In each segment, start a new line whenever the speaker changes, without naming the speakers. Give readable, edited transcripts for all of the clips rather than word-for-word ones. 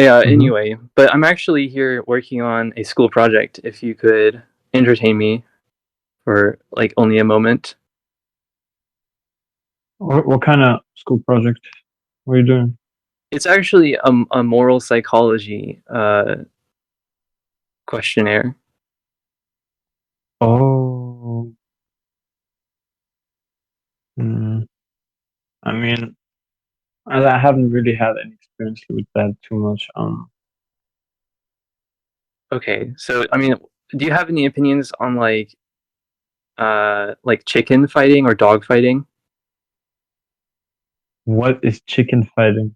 Yeah,
Hmm.
anyway, but I'm actually here working on a school project. If you could entertain me for like only a moment.
What kind of school project were you doing?
It's actually a moral psychology questionnaire.
Oh, mm, I mean, I haven't really had any experience with that too much.
Okay, so I mean, do you have any opinions on like chicken fighting or dog fighting?
What is chicken fighting?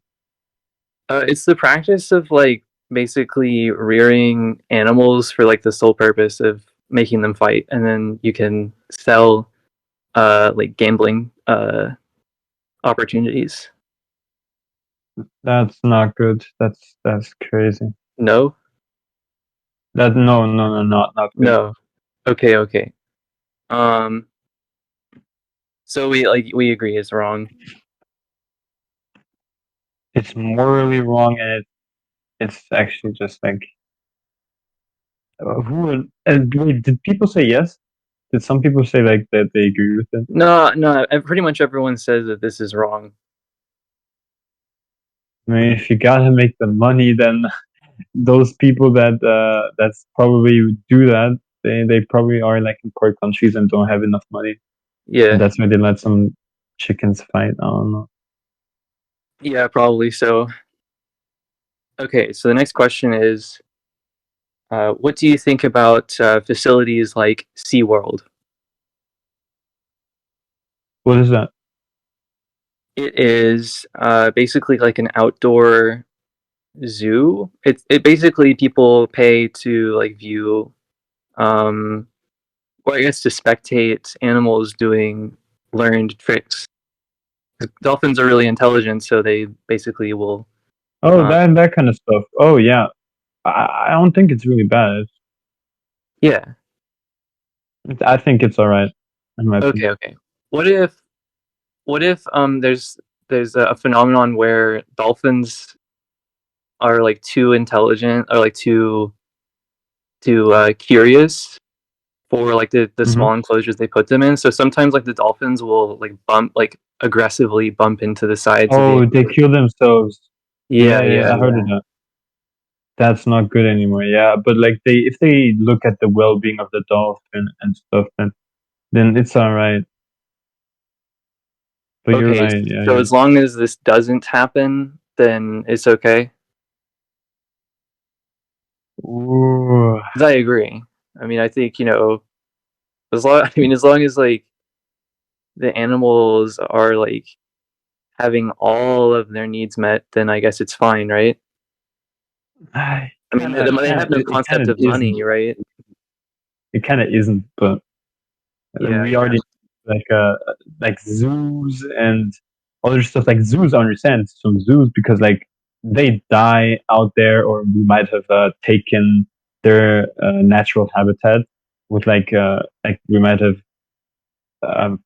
It's the practice of like basically rearing animals for like the sole purpose of making them fight, and then you can sell like gambling opportunities.
That's not good. That's crazy.
No,
That no, not good.
no. Okay, okay. Um, so we agree it's wrong.
It's morally wrong, and it's actually just like who would, and wait, did people say yes? Did some people say like that they agree with it?
No, no. Pretty much everyone says that this is wrong.
I mean, if you gotta make the money, then those people that's probably do that, they probably are like in poor countries and don't have enough money, and
Yeah,
that's why they let some chickens fight. I don't know.
yeah, probably so. Okay, so the next question is, what do you think about facilities like SeaWorld?
What is that?
It is basically like an outdoor zoo. It basically people pay to like view, um, or I guess to spectate animals doing learned tricks. Dolphins are really intelligent, so they basically will.
Oh,
Uh,
that kind of stuff. Oh yeah, I don't think it's really bad.
yeah.
I think it's all right, in my
Okay.
opinion.
Okay. What if there's a phenomenon where dolphins are like too intelligent or like too curious for like the
Hmm.
small enclosures they put them in. So sometimes like the dolphins will like bump like aggressively bump into the sides of the
Oh, they
enclosure.
kill themselves.
Yeah,
Yeah, yeah,
yeah,
I heard of
yeah.
that. That's not good anymore. Yeah, but like they, if they look at the well-being of the dolphin and stuff, then it's all right. But you're
Okay,
right. Yeah,
so
yeah.
as long as this doesn't happen, then it's okay.
Ooh.
'Cause I agree. I mean, I think as long I mean as long as like the animals are like having all of their needs met, then I guess it's fine, right? I mean, they have no
It kind
concept
of
of
isn't.
money, right?
It kind of isn't. But
Yeah,
we
yeah.
already like zoos and other stuff. Like zoos, I understand some zoos because like they die out there, or we might have taken their natural habitat with like we might have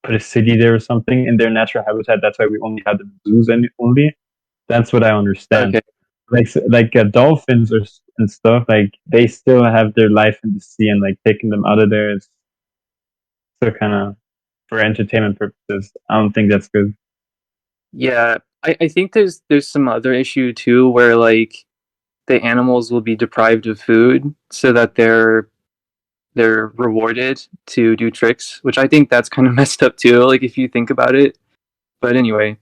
put a city there or something in their natural habitat. That's why we only have the zoos and only. That's what I understand.
Okay.
Like dolphins or and stuff. Like they still have their life in the sea, and like taking them out of there is still kind of for entertainment purposes. I don't think that's good.
Yeah, I think there's some other issue too where like the animals will be deprived of food so that they're rewarded to do tricks, which I think that's kind of messed up too, like if you think about it. But anyway,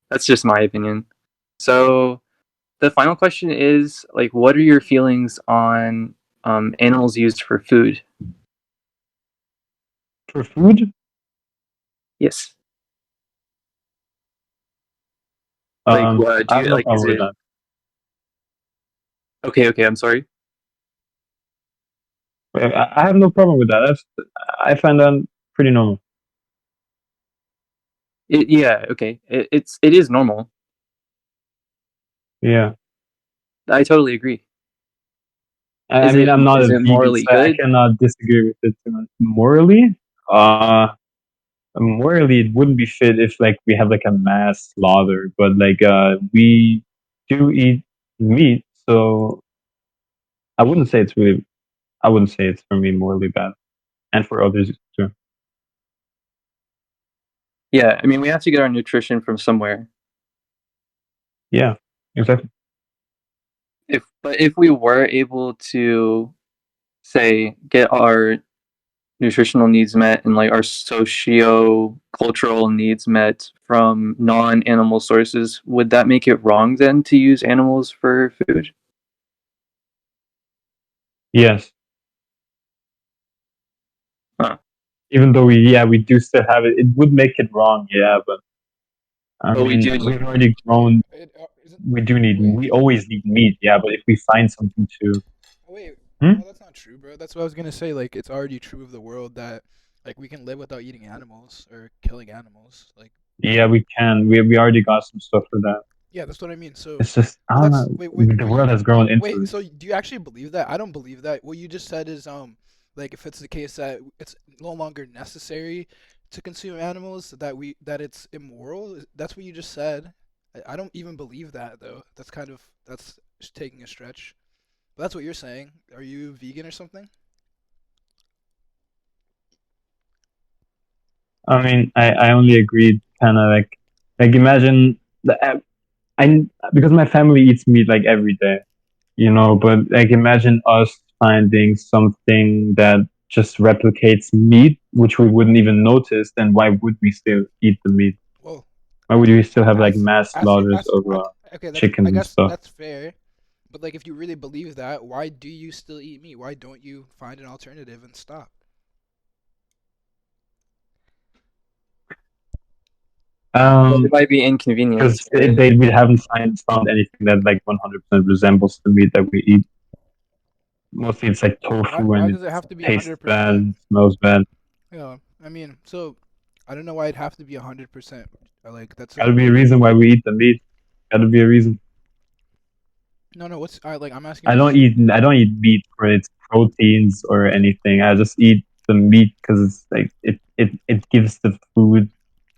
that's just my opinion. So the final question is like, what are your feelings on animals used for food?
For food,
Yes. Like,
I
do
have
you
no
like? Is
problem with
it
that.
okay? Okay, I'm sorry.
I have no problem with that. I find that pretty normal.
Yeah, okay. It is normal.
Yeah.
I totally agree.
I mean, I'm not
Is
a
it
vegan,
morally
so I
good?
cannot disagree with it too much. Morally, uh, morally, it wouldn't be fit if like we have like a mass slaughter, but like we do eat meat, So I wouldn't say it's really. I wouldn't say it's for me morally bad, and for others too.
Yeah, I mean, we have to get our nutrition from somewhere.
Yeah, exactly.
If we were able to say get our nutritional needs met and like our socio cultural needs met from non animal sources, would that make it wrong then to use animals for food?
Yes,
Huh.
even though we do still have it, it would make it wrong. Yeah, but I
But we
mean,
do.
we've already
Wait,
grown.
it isn't.
We do need.
Wait,
We always need meat. Yeah, but if we find something to,
wait.
hmm?
No, that's not true, bro. That's what I was gonna say. Like, it's already true of the world that like we can live without eating animals or killing animals. Like,
Yeah, we can. We already got some stuff for that.
yeah, that's what I mean. So,
It's just I
but
don't
that's
know.
wait.
The
What
world
you
has grown into
wait?
it.
So, do you actually believe that? I don't believe that. What you just said is like if it's the case that it's no longer necessary to consume animals, that it's immoral. That's what you just said. I don't even believe that though. That's taking a stretch. But that's what you're saying. Are you vegan or something?
I mean, I only agreed kind of like imagine I because my family eats meat like every day, you know, but like imagine us finding something that just replicates meat, which we wouldn't even notice, then why would we still eat the meat?
Well,
Why would we still have like
as
mass slaughters of
okay, that's I
chickens and
guess
stuff?
that's fair. But like, if you really believe that, why do you still eat meat? Why don't you find an alternative and stop?
Well, it might be
Because
inconvenience, right?
we haven't found anything that like 100% resembles the meat that we eat. Mostly it's like tofu
Why
and it
does it have to be
tastes
hundred percent?
bad, smells bad.
Yeah, I mean, so I don't know why it'd have to be 100%. Like that's
Gotta
a
be a reason why we eat the meat. Gotta be a reason.
no. What's all right? Like I'm asking. What's
I don't eat meat for its proteins or anything. I just eat the meat because it's like it gives the food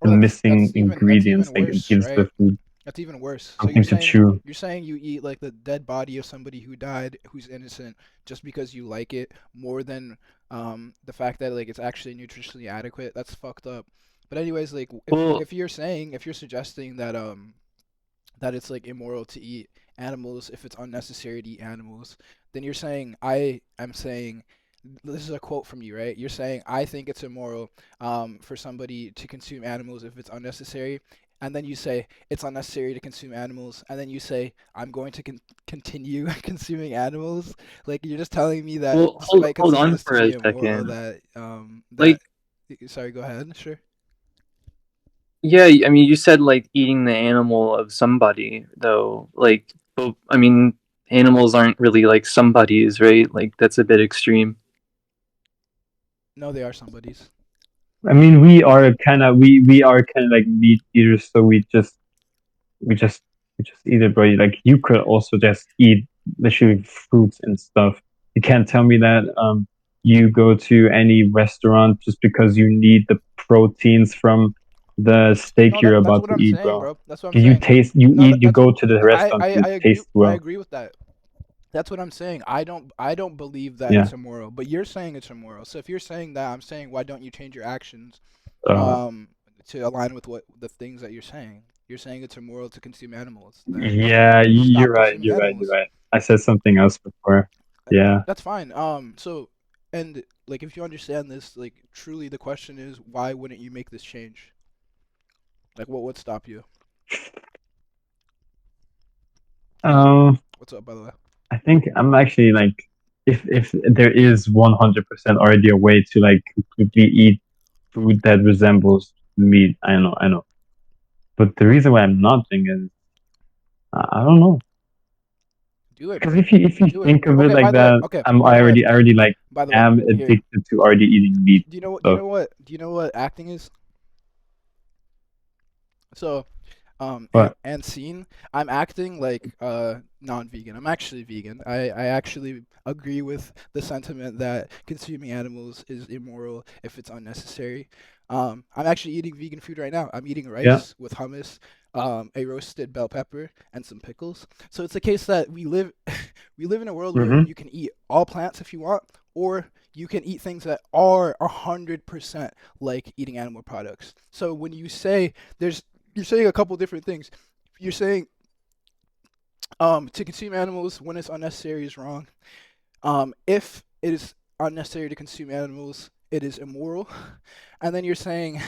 the
well,
missing
that's
ingredients.
even
Like it
worse,
gives the
right?
food
That's even worse. So
something to chew.
you're saying you eat like the dead body of somebody who died, who's innocent, just because you like it more than the fact that like it's actually nutritionally adequate. That's fucked up. But anyways, like
Well,
if you're suggesting that it's like immoral to eat animals if it's unnecessary to eat animals, then you're saying I am saying this is a quote from you, right? You're saying I think it's immoral for somebody to consume animals if it's unnecessary, and then you say it's unnecessary to consume animals, and then you say I'm going to continue consuming animals. Like you're just telling me that
well,
despite
hold
considering
on
this to
for a
be immoral,
second.
that
Like,
sorry, go ahead. Sure.
yeah, I mean, you said like eating the animal of somebody, though. Like, but I mean, animals aren't really like somebody's, right? Like, that's a bit extreme.
No, they are somebody's.
I mean, we are kind of like meat eaters, so we just we just eat it, bro. Like you could also just eat literally fruits and stuff. You can't tell me that you go to any restaurant just because you need the proteins from the steak
No,
you're
that's
about
what
to
I'm
eat,
saying,
bro.
bro. That's what I'm
You
saying.
taste, you
No,
eat, you
that's
go to the restaurant because
I
it
agree.
tastes
I
well.
agree with that. That's what I'm saying. I don't believe that
Yeah.
it's immoral, but you're saying it's immoral. So if you're saying that, I'm saying why don't you change your actions
Uh,
um to align with what the things that you're saying? You're saying it's immoral to consume animals. Then
yeah,
stop
you're right.
consuming
You're right. You're
animals.
right. I said something else before. Yeah.
That's fine. So and like if you understand this, like truly the question is why wouldn't you make this change? Like what would stop you?
Um,
What's up by the way?
I think I'm actually like, if there is 100% already a way to like completely eat food that resembles meat, I know. But the reason why I'm not doing it is I don't know.
Do it,
Because
bro.
if you
Do it.
think of it
Okay,
like
by the way,
that,
okay, by the way,
I already like
by the way,
am
here.
addicted to already eating meat stuff.
Do you know what acting is? So,
But
and scene, I'm acting like non-vegan. I'm actually vegan. I actually agree with the sentiment that consuming animals is immoral if it's unnecessary. I'm actually eating vegan food right now. I'm eating
yeah,
rice with hummus. a roasted bell pepper, and some pickles. So it's a case that we live we live in a world where
Mm-hmm.
you can eat all plants if you want, or you can eat things that are 100% like eating animal products. So when you say you're saying a couple different things. You're saying to consume animals when it's unnecessary is wrong. If it is unnecessary to consume animals, it is immoral. And then you're saying,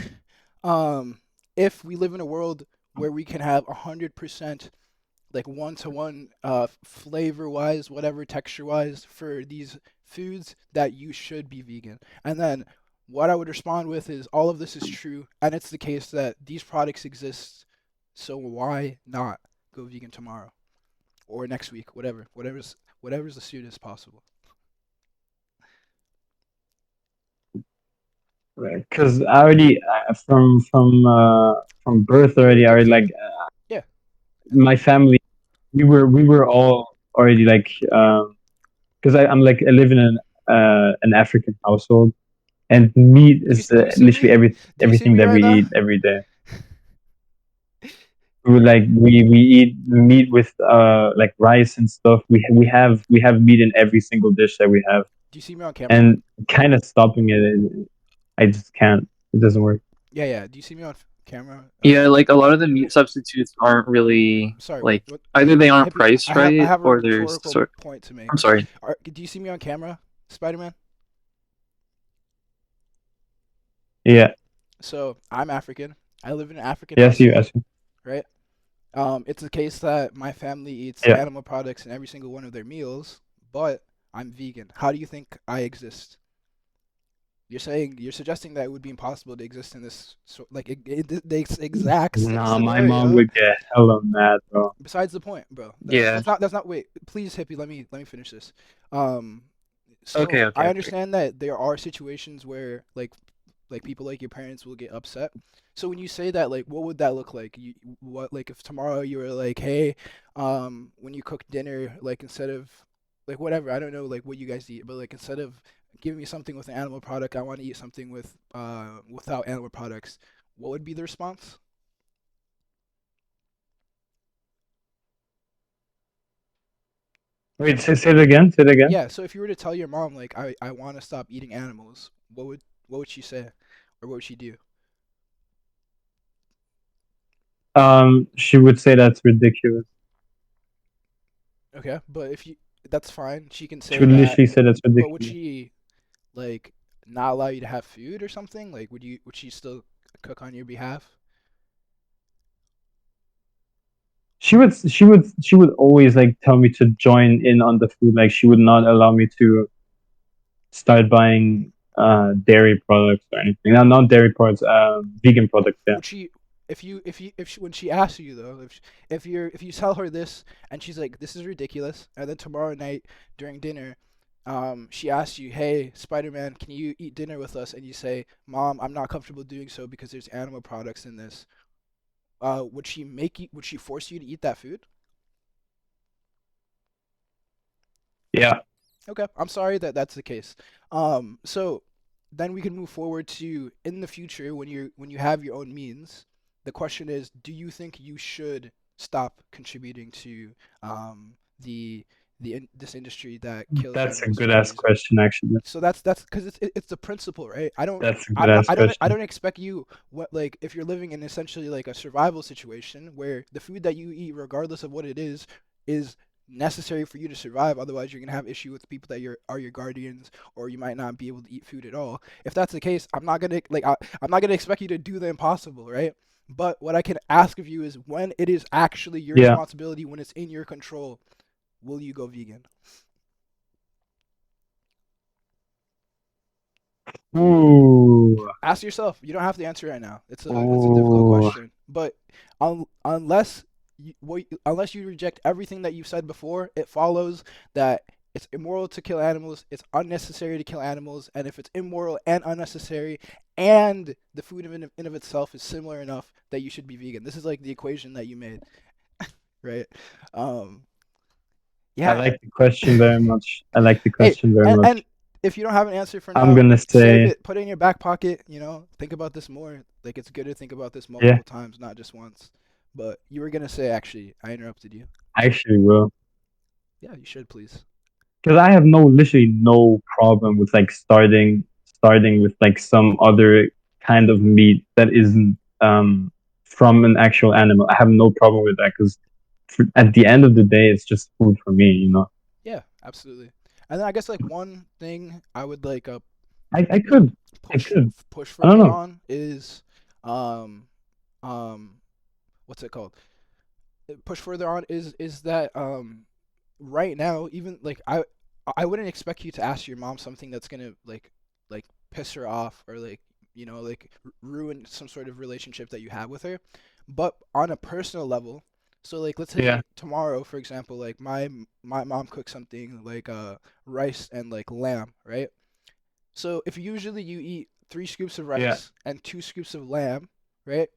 um, if we live in a world where we can have 100% like one to one flavor wise, whatever texture wise for these foods, that you should be vegan. And then what I would respond with is all of this is true, and it's the case that these products exist, so why not go vegan tomorrow or next week, whatever's the soonest possible.
Because I already from birth
You were
already, I already like
dictated. Yeah.
my family. We were all already like because I live in an African household, and meat
Do you
is
do you see me?
literally
Do you see
everything
me
that
right
we
now?
eat every day. We eat meat with like rice and stuff. We have meat in every single dish that we have,
Do you see me on camera?
and kind of stopping I just can't. It doesn't work.
Yeah, yeah. Do you see me on camera?
Yeah, like a lot of the meat substitutes aren't really
Sorry.
like
What?
either they aren't
Hippie. I
priced
have I
right
have a
or there's
rhetorical
sort.
point to
I'm
make.
sorry.
Do you see me on camera, Spider Man?
Yeah.
So I'm African. I live in an African
Yes, you.
household,
Yes.
right? It's the case that my family eats
Yeah.
animal products in every single one of their meals, but I'm vegan. How do you think I exist? You're suggesting that it would be impossible to exist in this the exact same
Nah, my mom
scenario.
would get hella mad, bro.
Besides the point, bro.
Yeah.
That's not wait. Please, hippie, let me finish this. Um,
Okay.
so
Okay.
I
Okay.
understand that there are situations where like people like your parents will get upset. So when you say that, like, what would that look like? What like if tomorrow you were like, hey, when you cook dinner, like instead of like whatever, I don't know like what you guys eat, but like instead of giving me something with an animal product, I want to eat something with without animal products. What would be the response?
Wait, say it again. Say it again.
Yeah, so if you were to tell your mom like I want to stop eating animals, what would she say, or what would she do?
She would say that's ridiculous.
Okay, but if you that's fine. She can
She
say
would
that,
literally say that's
but would
ridiculous.
she like not allow you to have food or something? Like would she still cook on your behalf?
She would always like tell me to join in on the food. Like she would not allow me to start buying dairy products or anything. No, not dairy products. Vegan products. Yeah.
Would she if she, when she asks you though, if you tell her this and she's like this is ridiculous, and then tomorrow night during dinner she asks you, "Hey, Spider-Man, can you eat dinner with us?" And you say, "Mom, I'm not comfortable doing so because there's animal products in this." Would she make you? Would she force you to eat that food?
Yeah.
Okay, I'm sorry that that's the case. So then we can move forward to in the future when you have your own means. The question is, do you think you should stop contributing to the this industry that kills
That's a
animals
good
for no
ass
reason?
question, actually.
So that's because it's the principle, right?
That's a good ass
I
question.
don't expect you what like if you're living in essentially like a survival situation where the food that you eat, regardless of what it is necessary for you to survive. Otherwise, you're gonna have issue with the people that are your guardians, or you might not be able to eat food at all. If that's the case, I'm not gonna expect you to do the impossible, right? But what I can ask of you is when it is actually your
Yeah.
responsibility, when it's in your control, will you go vegan?
Ooh.
Ask yourself. You don't have to answer right now. It's a difficult
Ooh.
question, but unless you reject everything that you've said before, it follows that it's immoral to kill animals, it's unnecessary to kill animals, and if it's immoral and unnecessary, and the food in of itself is similar enough that you should be vegan. This is like the equation that you made, right? Um,
I
yeah.
like the question very much. I like the
Hey,
question very much.
and if you don't have an answer for
I'm
now,
gonna
save
say,
it, put it in your back pocket, think about this more. Like it's good to think about this
yeah.
multiple times, not just once. But you were gonna say, actually, I interrupted you.
I actually will.
Yeah, you should please.
Because I have literally no problem with like starting with like some other kind of meat that isn't from an actual animal. I have no problem with that because at the end of the day, it's just food for me.
Yeah, absolutely. And then I guess like one thing I would like
I could, I
push
could.
push
I don't
further
know.
on is um um what's it called? Push further on is that right now, even like I wouldn't expect you to ask your mom something that's gonna like piss her off, or like, like ruin some sort of relationship that you have with her. But on a personal level, so like let's
Yeah,
say tomorrow, for example, like my mom cooks something like rice and like lamb, right? So if usually you eat 3 scoops of
yeah.
rice and 2 scoops of lamb, right?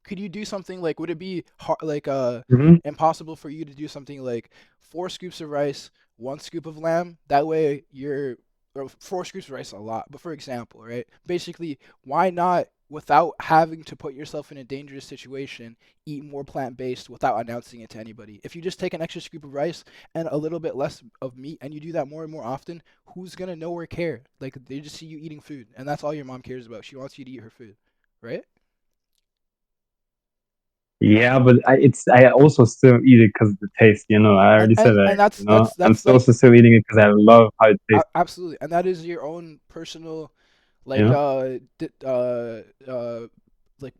Could you do something like, would it be hard, like
Hmm.
impossible for you to do something like 4 scoops of rice, 1 scoop of lamb? That way you're, or 4 scoops of rice is a lot, but for example, right? Basically, why not, without having to put yourself in a dangerous situation, eat more plant-based without announcing it to anybody? If you just take an extra scoop of rice and a little bit less of meat, and you do that more and more often, who's gonna know or care? Like, they just see you eating food, and that's all your mom cares about. She wants you to eat her food, right?
Yeah, but I also still eat it because of the taste. I
and
already said
and,
that.
and that's
I'm
that's
still
like
also still eating it because I love how it tastes.
absolutely, and that is your own personal,
You
like
know?
like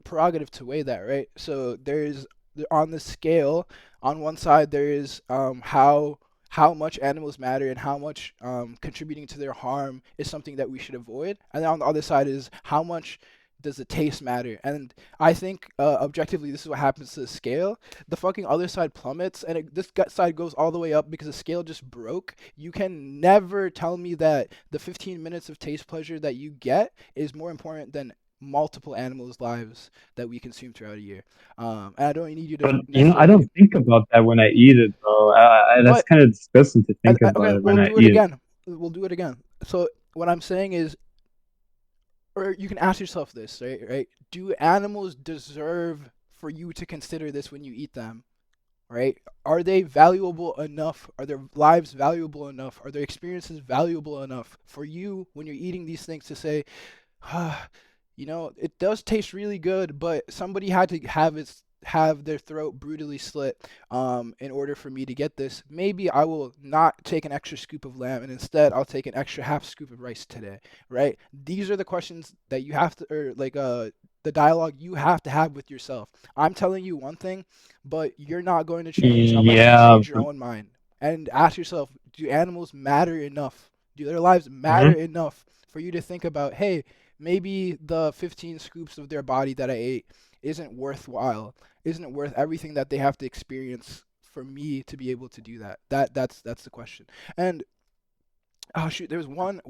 prerogative to weigh that, right? So there's, on the scale, on one side there is how much animals matter and how much contributing to their harm is something that we should avoid, and then on the other side is how much does the taste matter. And I think objectively this is what happens to the scale. The fucking other side plummets, and this side goes all the way up because the scale just broke. You can never tell me that the 15 minutes of taste pleasure that you get is more important than multiple animals' lives that we consume throughout a year. And I don't need you
But
to
I
necessarily.
don't think about that when I eat it, bro. That's
But
kind of disgusting to think about
okay,
it
we'll
when I
do it
eat it.
again. We'll do it again. So what I'm saying is, or you can ask yourself this, right? Right? Do animals deserve for you to consider this when you eat them? Right? Are they valuable enough? Are their lives valuable enough? Are their experiences valuable enough for you when you're eating these things to say, ah, it does taste really good, but somebody had to have their throat brutally slit in order for me to get this. Maybe I will not take an extra scoop of lamb, and instead I'll take an extra half scoop of rice today, right? These are the questions that you have to, or like the dialogue you have to have with yourself. I'm telling you one thing, but you're not going to change unless you
Yeah,
change your
but
own mind. And ask yourself, do animals matter enough? Do their lives matter
mhm.
enough for you to think about, hey, maybe the 15 scoops of their body that I ate isn't worthwhile, isn't worth everything that they have to experience for me to be able to do that. That's the question. And oh shoot, there's one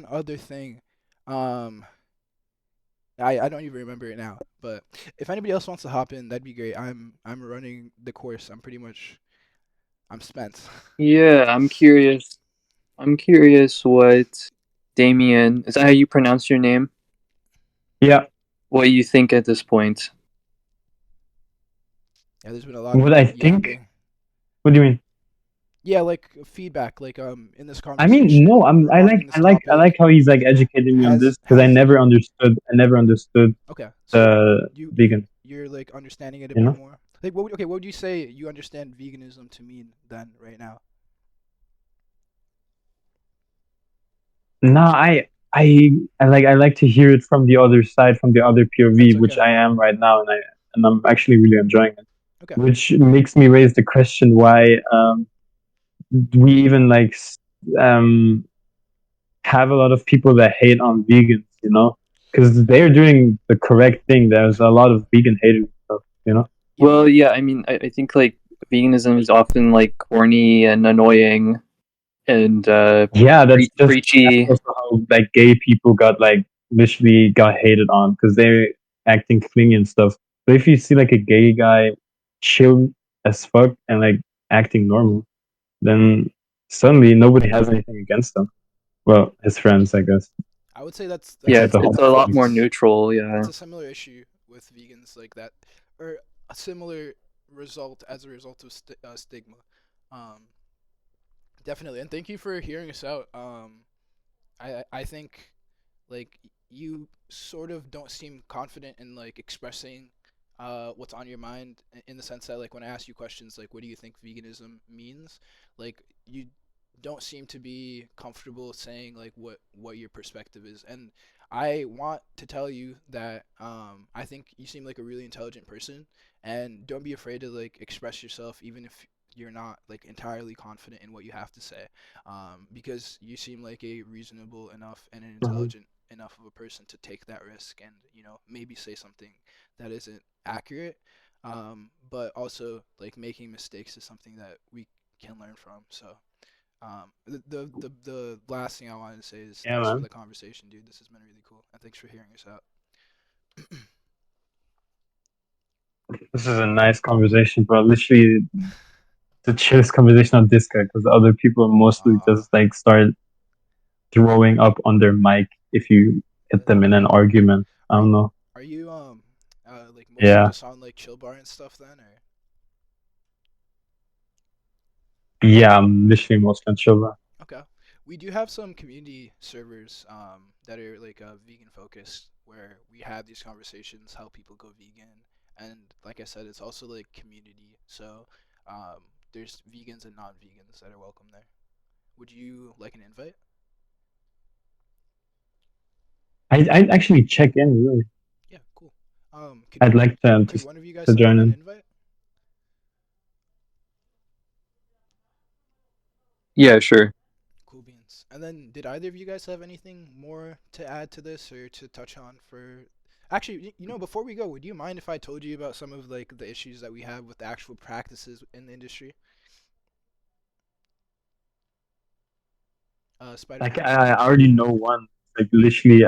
other thing. Um, I don't even remember it now. But if anybody else wants to hop in, that'd be great. I'm running the course. I'm spent.
Yeah, I'm curious. I'm curious what Damien, is that how you pronounce your name?
Yeah.
What you think at this point?
Yeah, there's been a lot
What
of
I think.
yapping.
What do you mean?
Yeah, like feedback, like in this
I mean, no.
conversation
I like
regarding this
I like
topic.
how he's like educating me on
Has
this because I
has
never understood. I never understood
Okay, so
the vegan.
you're like understanding it a
You
bit
know.
more. Like what would you say you understand veganism to mean then right now?
No, I like to hear it from the other side, from the other
That's
POV, which
okay.
I am right now, and I'm actually really enjoying it.
Okay.
Which makes me raise the question why we even um have a lot of people that hate on vegans, because they're doing the correct thing. There's a lot of vegan haters and stuff.
Yeah,
Well, yeah, I mean, I think like veganism is often like corny and annoying and
Yeah, that's
preachy.
also how like gay people got like literally got hated on because they're acting clingy and stuff. But if you see like a gay guy chill as fuck and like acting normal, then suddenly nobody has anything against them. Well, his friends, I guess.
I would say that's
Yeah,
Except
a
the
it's a lot more
homophobes.
neutral. Yeah.
that's a similar issue with vegans like that, or a similar result as a result of stigma. Um, Definitely, and thank you for hearing us out. I think like you sort of don't seem confident in like expressing what's on your mind in the sense that like when I ask you questions like what do you think veganism means, like you don't seem to be comfortable saying like what your perspective is. And I want to tell you that I think you seem like a really intelligent person, and don't be afraid to like express yourself even if you're not like entirely confident in what you have to say, because you seem like a reasonable enough and an
Mhm.
intelligent enough of a person to take that risk and maybe say something that isn't accurate, but also like making mistakes is something that we can learn from. So the last thing I wanted to say is
Yeah,
thanks for
man.
the conversation, dude. This has been really cool, and thanks for hearing us out.
This is a nice conversation, bro. Literally the chillest conversation on Discord because other people mostly
uh,
just like start throwing up on their mic if you hit them in an argument. I
are
don't know.
are you like mostly
Yeah.
just on like chill bar and stuff then, or
Yeah, I'm literally most on chill, bro.
okay? We do have some community servers that are like vegan focused where we have these conversations, help people go vegan, and like I said, it's also like community. So um, there's vegans and non-vegans that are welcome there. Would you like an invite?
I'd actually check in, really.
Yeah, cool.
I'd like
Could one of you guys
to
send
join
me an
in.
invite?
Yeah, sure.
Cool beans. And then, did either of you guys have anything more to add to this or to touch on for? Actually, before we go, would you mind if I told you about some of like the issues that we have with the actual practices in the industry? Spider
Like
Man.
I already know one. Like literally,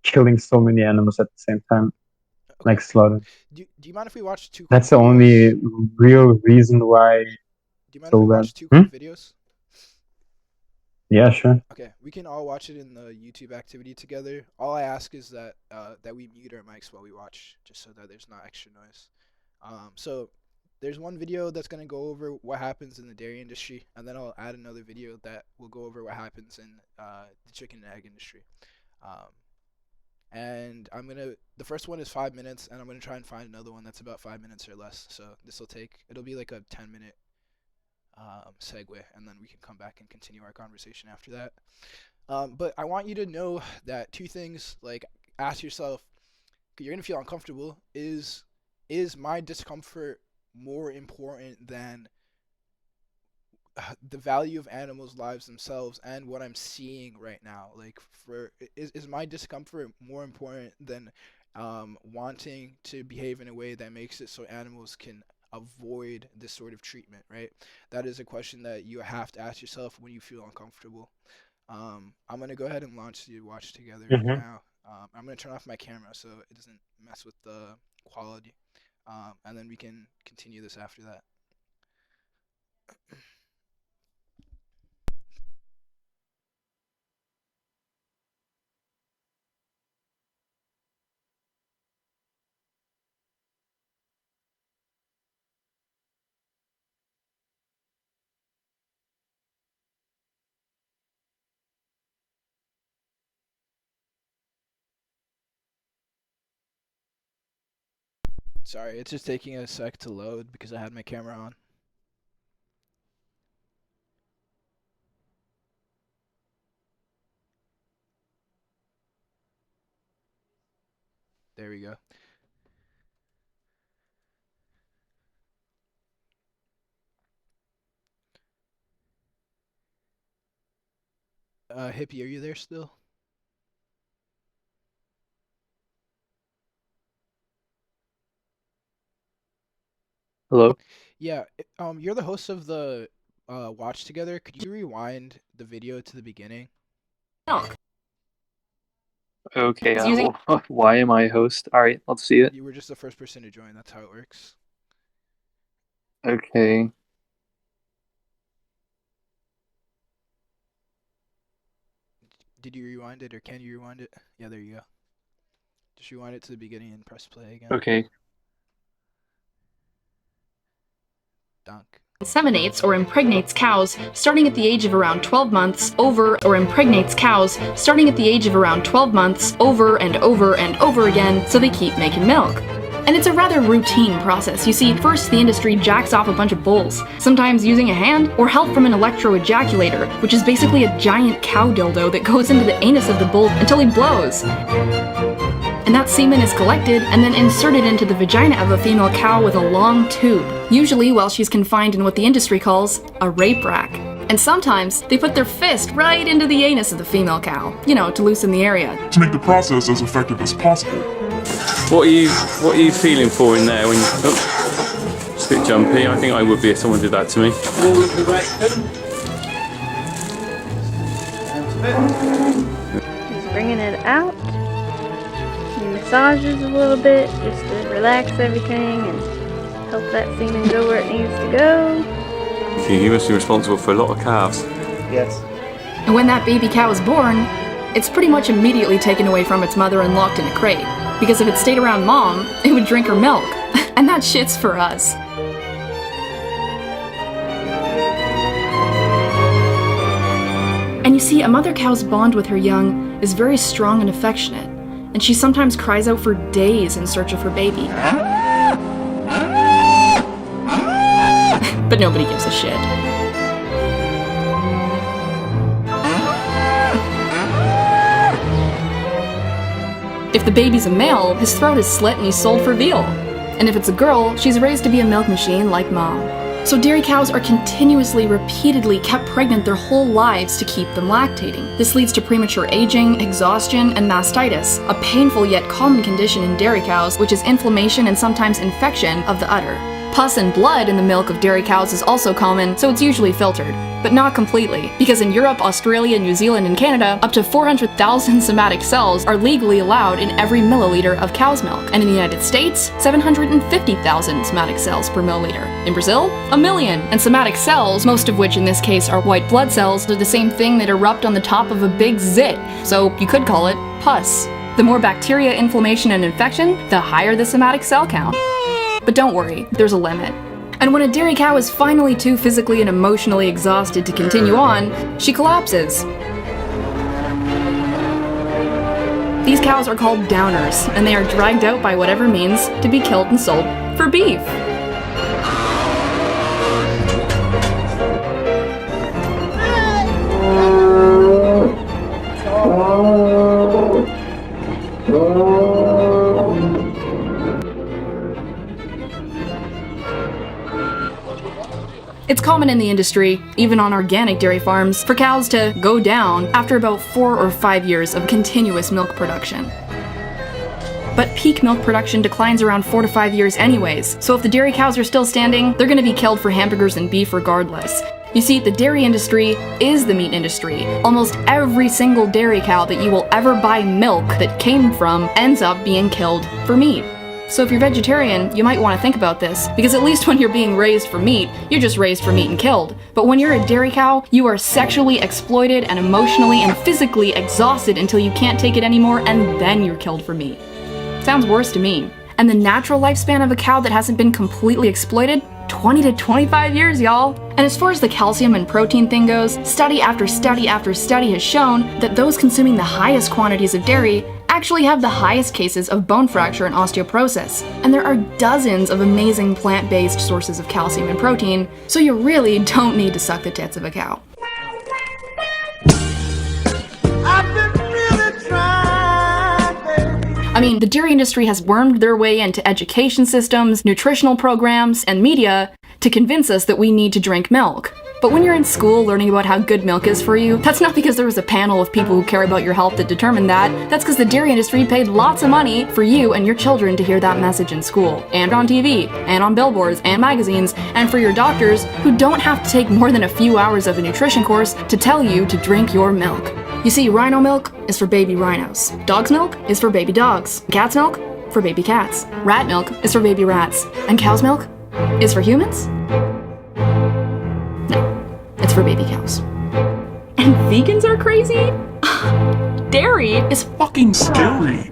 killing so many animals at the same time,
Okay.
like slaughter.
Do you mind if we watch two quick
That's the only
videos?
real reason why
Do you mind if
so
we
bad.
watch two quick videos?
Yeah, sure.
Okay, we can all watch it in the YouTube activity together. All I ask is that we mute our mics while we watch, just so that there's not extra noise. So there's one video that's gonna go over what happens in the dairy industry, and then I'll add another video that will go over what happens in the chicken and egg industry. Um, and the first one is 5 minutes, and I'm gonna try and find another one that's about 5 minutes or less. So it'll be like a 10 minute segue, and then we can come back and continue our conversation after that. But I want you to know that two things. Like, ask yourself, you're gonna feel uncomfortable. Is my discomfort more important than the value of animals' lives themselves and what I'm seeing right now? Like, is my discomfort more important than wanting to behave in a way that makes it so animals can avoid this sort of treatment? Right. That is a question that you have to ask yourself when you feel uncomfortable. I'm gonna go ahead and launch the watch together
Hmm.
now. I'm gonna turn off my camera so it doesn't mess with the quality, and then we can continue this after that. Sorry, it's just taking a sec to load because I had my camera on. There we go. Hippie, are you there still?
Hello?
Yeah. You're the host of the watch together. Could you rewind the video to the beginning?
Okay, why am I host? Alright, let's see it.
You were just the first person to join. That's how it works.
Okay.
Did you rewind it, or can you rewind it? Yeah, there you go. Just rewind it to the beginning and press play again.
Okay.
Dunk.
Inseminates or impregnates cows starting at the age of around 12 months over or impregnates cows starting at the age of around 12 months over and over and over again so they keep making milk. And it's a rather routine process. You see, first the industry jacks off a bunch of bulls, sometimes using a hand or help from an electro-ejaculator, which is basically a giant cow dildo that goes into the anus of the bull until he blows. And that semen is collected and then inserted into the vagina of a female cow with a long tube, usually while she's confined in what the industry calls a rape rack. And sometimes they put their fist right into the anus of the female cow, to loosen the area.
To make the process as effective as possible.
What are you feeling for in there when it's a bit jumpy? I think I would be if someone did that to me.
Just bringing it out. Massages a little bit just to relax everything and help that semen go where it needs to go.
You must be responsible for a lot of calves.
Yes.
And when that baby cow is born, it's pretty much immediately taken away from its mother and locked in a crate. Because if it stayed around mom, it would drink her milk. And that shit's for us. And you see, a mother cow's bond with her young is very strong and affectionate. And she sometimes cries out for days in search of her baby. But nobody gives a shit. If the baby's a male, his throat is slit and he's sold for veal. And if it's a girl, she's raised to be a milk machine like mom. So dairy cows are continuously, repeatedly kept pregnant their whole lives to keep them lactating. This leads to premature aging, exhaustion, and mastitis, a painful yet common condition in dairy cows, which is inflammation and sometimes infection of the udder. Pus and blood in the milk of dairy cows is also common, so it's usually filtered. But not completely, because in Europe, Australia, New Zealand, and Canada, up to 400,000 somatic cells are legally allowed in every milliliter of cow's milk. And in the United States, 750,000 somatic cells per milliliter. In Brazil, 1 million. And somatic cells, most of which in this case are white blood cells, are the same thing that erupt on the top of a big zit, so you could call it pus. The more bacteria, inflammation, and infection, the higher the somatic cell count. But don't worry, there's a limit. And when a dairy cow is finally too physically and emotionally exhausted to continue on, she collapses. These cows are called downers, and they are dragged out by whatever means to be killed and sold for beef. It's common in the industry, even on organic dairy farms, for cows to go down after about 4 or 5 years of continuous milk production. But peak milk production declines around 4 to 5 years anyways, so if the dairy cows are still standing, they're gonna be killed for hamburgers and beef regardless. You see, the dairy industry is the meat industry. Almost every single dairy cow that you will ever buy milk that came from ends up being killed for meat. So if you're vegetarian, you might want to think about this, because at least when you're being raised for meat, you're just raised for meat and killed. But when you're a dairy cow, you are sexually exploited and emotionally and physically exhausted until you can't take it anymore, and then you're killed for meat. Sounds worse to me. And the natural lifespan of a cow that hasn't been completely exploited? 20 to 25 years, y'all. And as far as the calcium and protein thing goes, study after study after study has shown that those consuming the highest quantities of dairy actually have the highest cases of bone fracture and osteoporosis. And there are dozens of amazing plant-based sources of calcium and protein, so you really don't need to suck the tits of a cow. I mean, the dairy industry has wormed their way into education systems, nutritional programs, and media to convince us that we need to drink milk. But when you're in school learning about how good milk is for you, that's not because there was a panel of people who care about your health that determined that. That's because the dairy industry paid lots of money for you and your children to hear that message in school, and on TV, and on billboards, and magazines, and for your doctors who don't have to take more than a few hours of a nutrition course to tell you to drink your milk. You see, rhino milk is for baby rhinos. Dog's milk is for baby dogs. Cat's milk for baby cats. Rat milk is for baby rats. And cow's milk is for humans? No, it's for baby cows. And vegans are crazy? Dairy is fucking scary.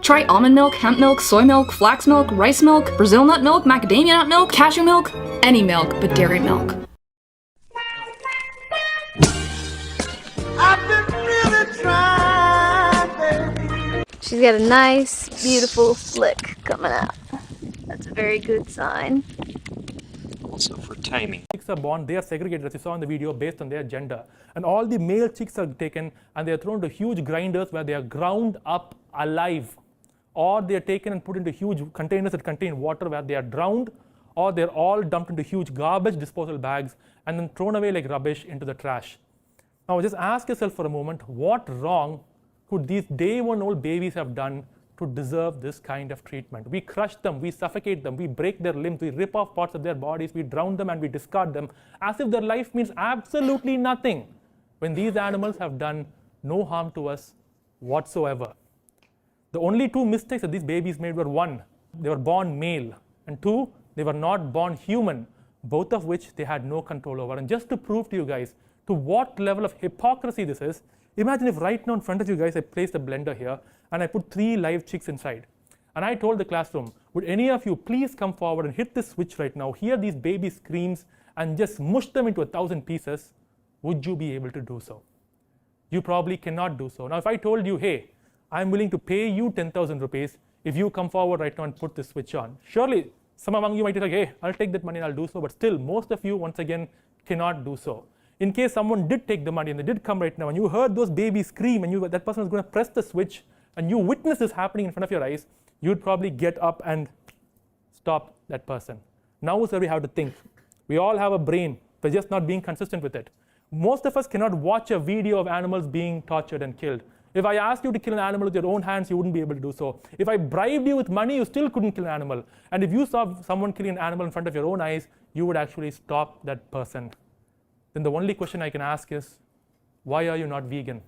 Try almond milk, hemp milk, soy milk, flax milk, rice milk, Brazil nut milk, macadamia nut milk, cashew milk, any milk but dairy milk.
She's got a nice, beautiful flick coming out. That's a very good sign.
Also for timing.
Chicks are born, they are segregated, as you saw in the video, based on their gender. And all the male chicks are taken and they are thrown to huge grinders where they are ground up alive. Or they are taken and put into huge containers that contain water where they are drowned, or they're all dumped into huge garbage disposal bags and then thrown away like rubbish into the trash. Now just ask yourself for a moment, what wrong could these day-one-old babies have done to deserve this kind of treatment? We crush them, we suffocate them, we break their limbs, we rip off parts of their bodies, we drown them and we discard them as if their life means absolutely nothing, when these animals have done no harm to us whatsoever. The only two mistakes that these babies made were: one, they were born male, and two, they were not born human, both of which they had no control over. And just to prove to you guys to what level of hypocrisy this is, imagine if right now in front of you guys I placed a blender here and I put 3 live chicks inside. And I told the classroom, would any of you please come forward and hit this switch right now, hear these baby screams and just mush them into 1,000 pieces? Would you be able to do so? You probably cannot do so. Now if I told you, hey, I'm willing to pay you 10,000 rupees if you come forward right now and put this switch on. Surely, some among you might be like, hey, I'll take that money and I'll do so, but still, most of you, once again, cannot do so. In case someone did take the money and they did come right now and you heard those babies scream and that person is going to press the switch and you witness this happening in front of your eyes, you'd probably get up and stop that person. Now is where we have to think. We all have a brain, we're just not being consistent with it. Most of us cannot watch a video of animals being tortured and killed. If I asked you to kill an animal with your own hands, you wouldn't be able to do so. If I bribed you with money, you still couldn't kill an animal. And if you saw someone killing an animal in front of your own eyes, you would actually stop that person. Then the only question I can ask is, why are you not vegan?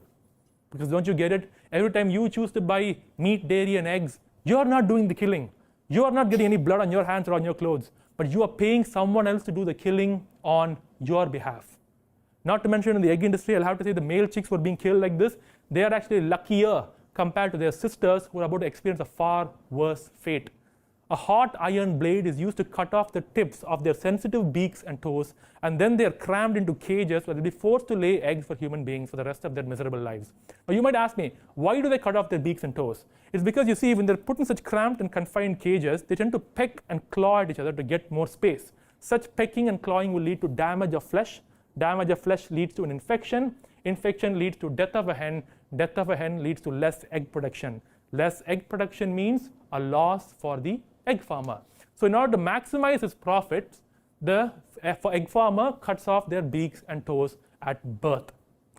Because don't you get it? Every time you choose to buy meat, dairy, and eggs, you're not doing the killing. You are not getting any blood on your hands or on your clothes, but you are paying someone else to do the killing on your behalf. Not to mention in the egg industry, I'll have to say the male chicks who are being killed like this, they are actually luckier compared to their sisters who are about to experience a far worse fate. A hot iron blade is used to cut off the tips of their sensitive beaks and toes, and then they are crammed into cages where they'll be forced to lay eggs for human beings for the rest of their miserable lives. Now you might ask me, why do they cut off their beaks and toes? It's because you see, when they're put in such cramped and confined cages, they tend to peck and claw at each other to get more space. Such pecking and clawing will lead to damage of flesh. Damage of flesh leads to an infection. Infection leads to death of a hen. Death of a hen leads to less egg production. Less egg production means a loss for the egg farmer. So in order to maximize his profits, the egg farmer cuts off their beaks and toes at birth,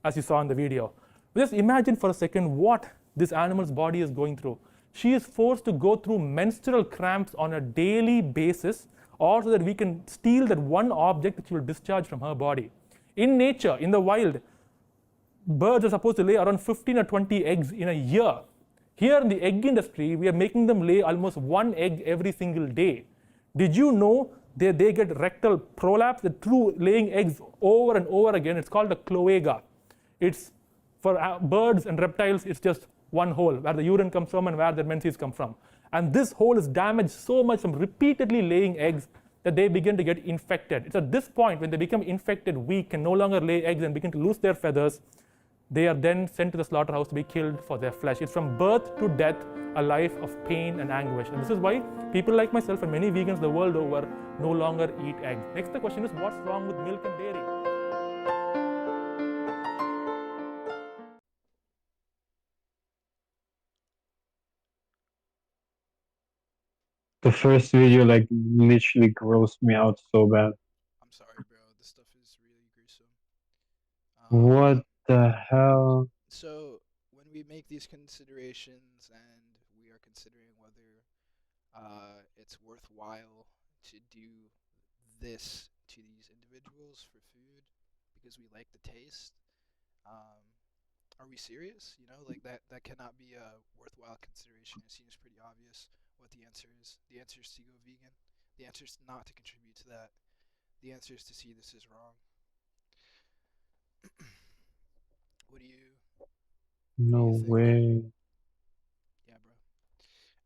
as you saw in the video. Just imagine for a second what this animal's body is going through. She is forced to go through menstrual cramps on a daily basis, or so that we can steal that one object which will discharge from her body. In nature, in the wild, birds are supposed to lay around 15 or 20 eggs in a year. Here in the egg industry, we are making them lay almost 1 egg every single day. Did you know they get rectal prolapse, through laying eggs over and over again? It's called a cloaca. It's for birds and reptiles, it's just one hole where the urine comes from and where the menses come from. And this hole is damaged so much from repeatedly laying eggs that they begin to get infected. It's at this point when they become infected, weak, can no longer lay eggs and begin to lose their feathers, they are then sent to the slaughterhouse to be killed for their flesh. It's from birth to death, a life of pain and anguish. And this is why people like myself and many vegans the world over no longer eat eggs. Next, the question is, what's wrong with milk and dairy?
The first video like literally grossed me out so bad.
I'm sorry, bro. This stuff is really gruesome.
What the hell?
So when we make these considerations and we are considering whether it's worthwhile to do this to these individuals for food because we like the taste, Are we serious? You know, like that cannot be a worthwhile consideration. It seems pretty obvious what the answer is. The answer is to go vegan. The answer is not to contribute to that. The answer is to see this as wrong. What do you
No
think?
way.
Yeah, bro.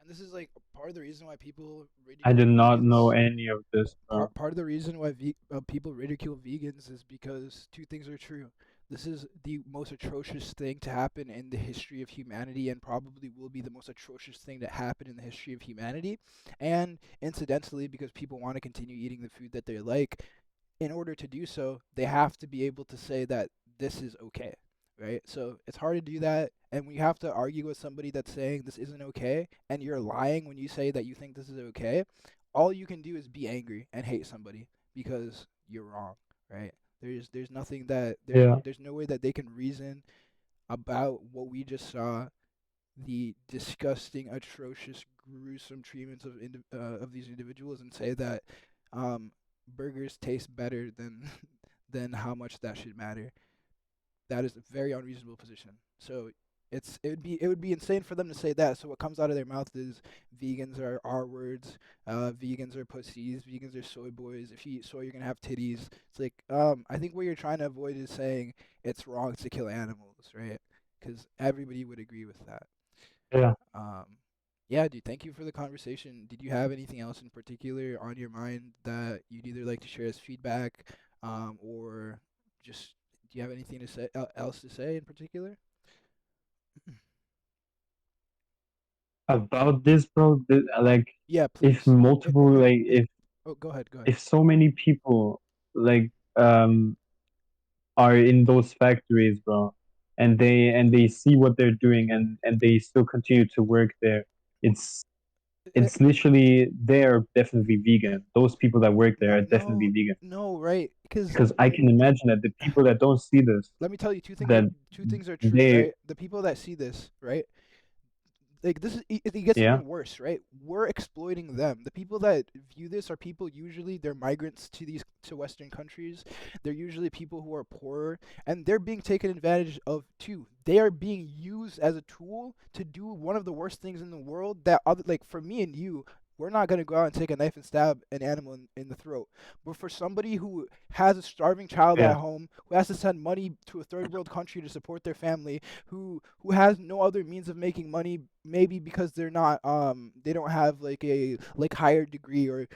And this is like part of the reason why people
I
ridicule
did not know
vegans.
any of this, bro.
Part of the reason why people ridicule vegans is because two things are true. This is the most atrocious thing to happen in the history of humanity, and probably will be the most atrocious thing to happen in the history of humanity. And incidentally, because people want to continue eating the food that they like, in order to do so, they have to be able to say that this is okay, right? So it's hard to do that, and we have to argue with somebody that's saying this isn't okay, and you're lying when you say that you think this is okay. All you can do is be angry and hate somebody because you're wrong, right? There's nothing that
Yeah.
there's no way that they can reason about what we just saw, the disgusting, atrocious, gruesome treatments of these individuals, and say that burgers taste better than than how much that should matter. That is a very unreasonable position. So it would be insane for them to say that. So what comes out of their mouth is vegans are R words, vegans are pussies, vegans are soy boys. If you eat soy, you're gonna have titties. It's like I think what you're trying to avoid is saying it's wrong to kill animals, right? Because everybody would agree with that.
Yeah.
Yeah, dude, thank you for the conversation. Did you have anything else in particular on your mind that you'd either like to share as feedback, or just do you have anything to say else to say in particular?
About this, bro, like,
Yeah,
if
please.
multiple, like,
Oh, go ahead, go ahead.
if so many people, like, are in those factories, bro, and they see what they're doing, and they still continue to work there, it's literally, they're definitely vegan. Those people that work there
No,
are definitely
no,
vegan.
no, right?
Because I can imagine that the people that don't see this,
Let me tell you,
that
two things are true,
they,
right? The people that see this, right? Like this is it gets
yeah,
even worse, right? We're exploiting them. The people that view this are people, usually they're migrants to Western countries. They're usually people who are poorer, and they're being taken advantage of too. They are being used as a tool to do one of the worst things in the world, that other, like for me and you, we're not going to go out and take a knife and stab an animal in the throat. But for somebody who has a starving child
yeah,
at home, who has to send money to a third world country to support their family, who has no other means of making money, maybe because they're not they don't have like a higher degree, or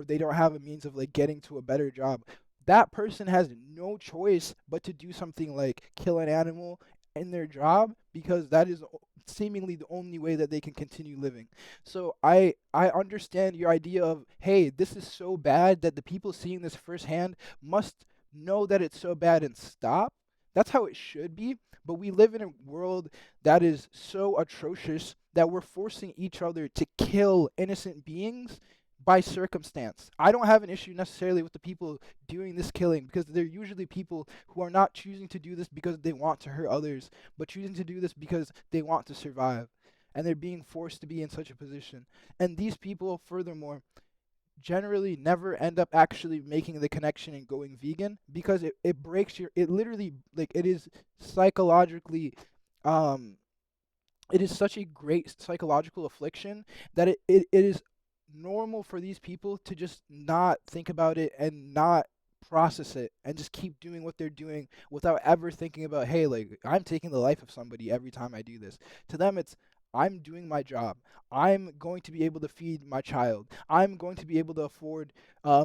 they don't have a means of like getting to a better job, that person has no choice but to do something like kill an animal in their job, because that is seemingly the only way that they can continue living. So I understand your idea of, hey, this is so bad that the people seeing this firsthand must know that it's so bad and stop. That's how it should be. But we live in a world that is so atrocious that we're forcing each other to kill innocent beings by circumstance. I don't have an issue necessarily with the people doing this killing, because they're usually people who are not choosing to do this because they want to hurt others, but choosing to do this because they want to survive. And they're being forced to be in such a position. And these people, furthermore, generally never end up actually making the connection and going vegan, because it breaks it literally, like, it is psychologically, um it is such a great psychological affliction that it is normal for these people to just not think about it and not process it and just keep doing what they're doing without ever thinking about, hey, like, I'm taking the life of somebody every time I do this. To them, it's, I'm doing my job. I'm going to be able to feed my child. I'm going to be able to afford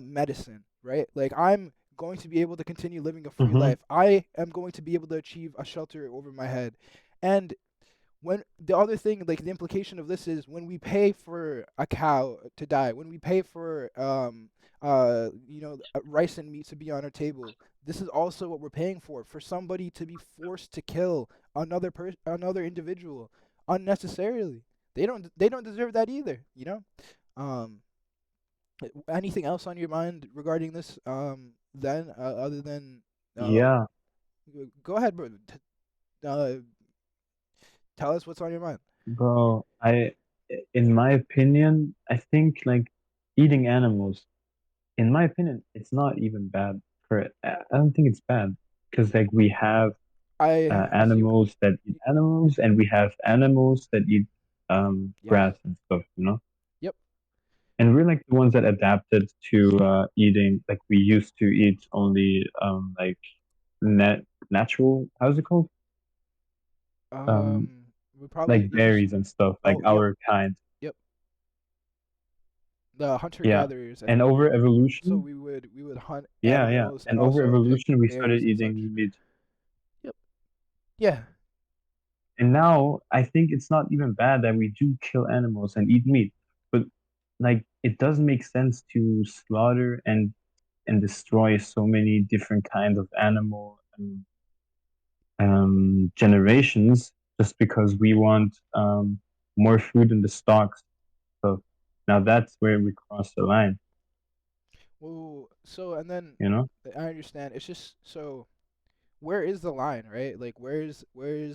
medicine, right? Like, I'm going to be able to continue living a free life. I am going to be able to achieve a shelter over my head. And when the other thing, like the implication of this is, when we pay for a cow to die, when we pay for rice and meat to be on our table, this is also what we're paying for somebody to be forced to kill another individual unnecessarily. They don't deserve that either, you know. um Anything else on your mind regarding this, then, other than
yeah,
go ahead, bro. Uh, Tell us what's on your mind.
bro. In my opinion, I think, like, eating animals, in my opinion, it's not even bad for it. I don't think it's bad, because, like, we have
I see your
animals that eat animals, and we have animals that eat
Yes.
grass and stuff, you know?
Yep.
And we're like the ones that adapted to eating, like we used to eat only like natural, how's it called?
We probably
Like berries and stuff, like
yep,
our kind.
yep. The hunter
Yeah.
gatherers,
And over
so
evolution,
we would hunt
yeah.
animals
And
and
over
also pick
evolution, we started
berries and such.
eating meat.
Yep. Yeah.
And now I think it's not even bad that we do kill animals and eat meat, but like it does make sense to slaughter and destroy so many different kinds of animal generations just because we want more food in the stocks. So now that's where we cross the line,
Well, so and then
you know?
I understand. It's just so where is the line, right? Like where is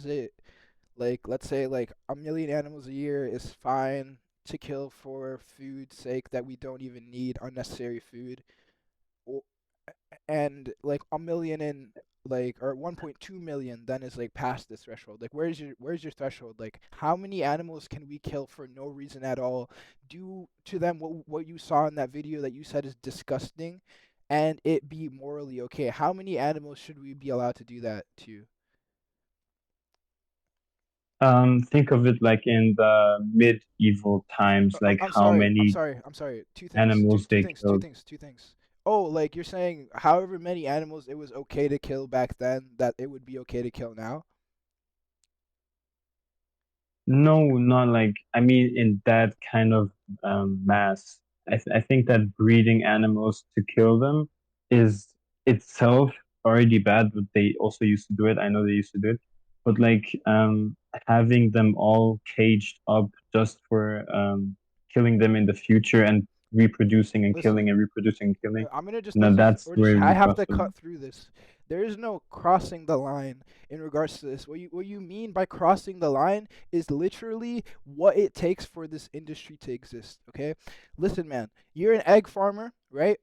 it? Like let's say like a million animals a year is fine to kill for food's sake that we don't even need unnecessary food. Or, and like a million in like or 1.2 million then is like past this threshold. Like where's your threshold? Like how many animals can we kill for no reason at all? Do to them what you saw in that video that you said is disgusting and it be morally okay. How many animals should we be allowed to do that to?
Think of it like in the medieval times, like
I'm
how
sorry.
many
I'm sorry. Two things.
animals they killed.
Two things. Oh, like you're saying however many animals it was okay to kill back then, that it would be okay to kill now?
No, not like, I mean, in that kind of mass. I think that breeding animals to kill them is itself already bad, but they also used to do it. I know they used to do it. But like having them all caged up just for killing them in the future and reproducing and killing
Listen,
and reproducing and killing.
I'm gonna just
No, that's
or just
where
I
we
have
cross
to
the line.
cut through this. There is no crossing the line in regards to this. What you mean by crossing the line is literally what it takes for this industry to exist. Okay, listen, man, you're an egg farmer, right?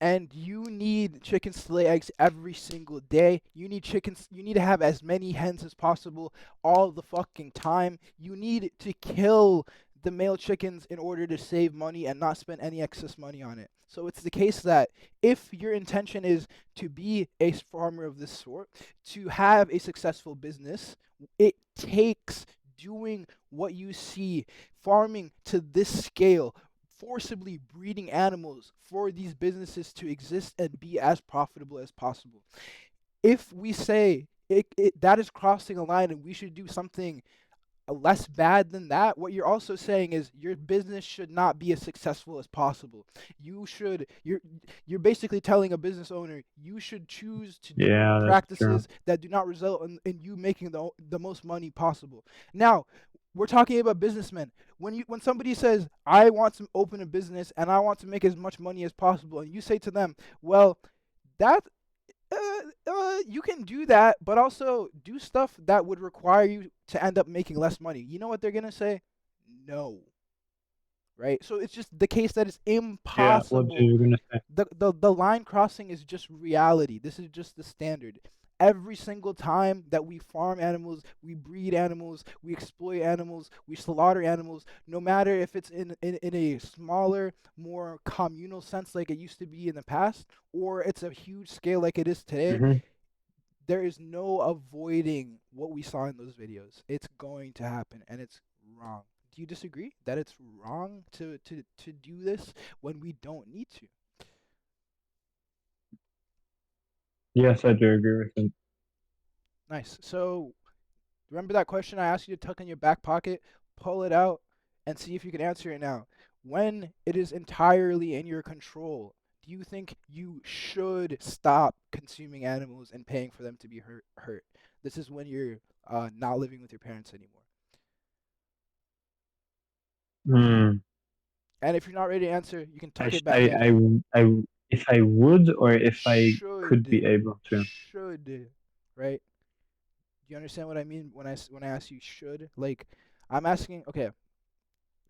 And you need chickens to lay eggs every single day. You need chickens. You need to have as many hens as possible all the fucking time. You need to kill the male chickens in order to save money and not spend any excess money on it. So it's the case that if your intention is to be a farmer of this sort, to have a successful business, it takes doing what you see, farming to this scale, forcibly breeding animals for these businesses to exist and be as profitable as possible. If we say that is crossing a line and we should do something less bad than that, what you're also saying is your business should not be as successful as possible. You're basically telling a business owner you should choose to do
Yeah, that's true.
practices that do not result in you making the most money possible. Now, we're talking about businessmen. When somebody says, I want to open a business and I want to make as much money as possible, and you say to them, well, that you can do that, but also do stuff that would require you to end up making less money. You know what they're gonna say? No. Right? So it's just the case that it's
Yeah,
impossible.
what are you gonna say?
The line crossing is just reality. This is just the standard. Every single time that we farm animals, we breed animals, we exploit animals, we slaughter animals, no matter if it's in a smaller, more communal sense like it used to be in the past, or it's a huge scale like it is today,
Hmm.
there is no avoiding what we saw in those videos. It's going to happen, and it's wrong. Do you disagree that it's wrong to do this when we don't need to?
Yes, I do agree with it.
Nice. So remember that question I asked you to tuck in your back pocket, pull it out, and see if you can answer it now. When it is entirely in your control, do you think you should stop consuming animals and paying for them to be hurt? This is when you're not living with your parents anymore.
Hmm.
And if you're not ready to answer, you can
I,
tuck
sh-
it back in.
if I would, or if I could
Should,
be able to.
right? Do you understand what I mean when I ask you should? Like, I'm asking, okay,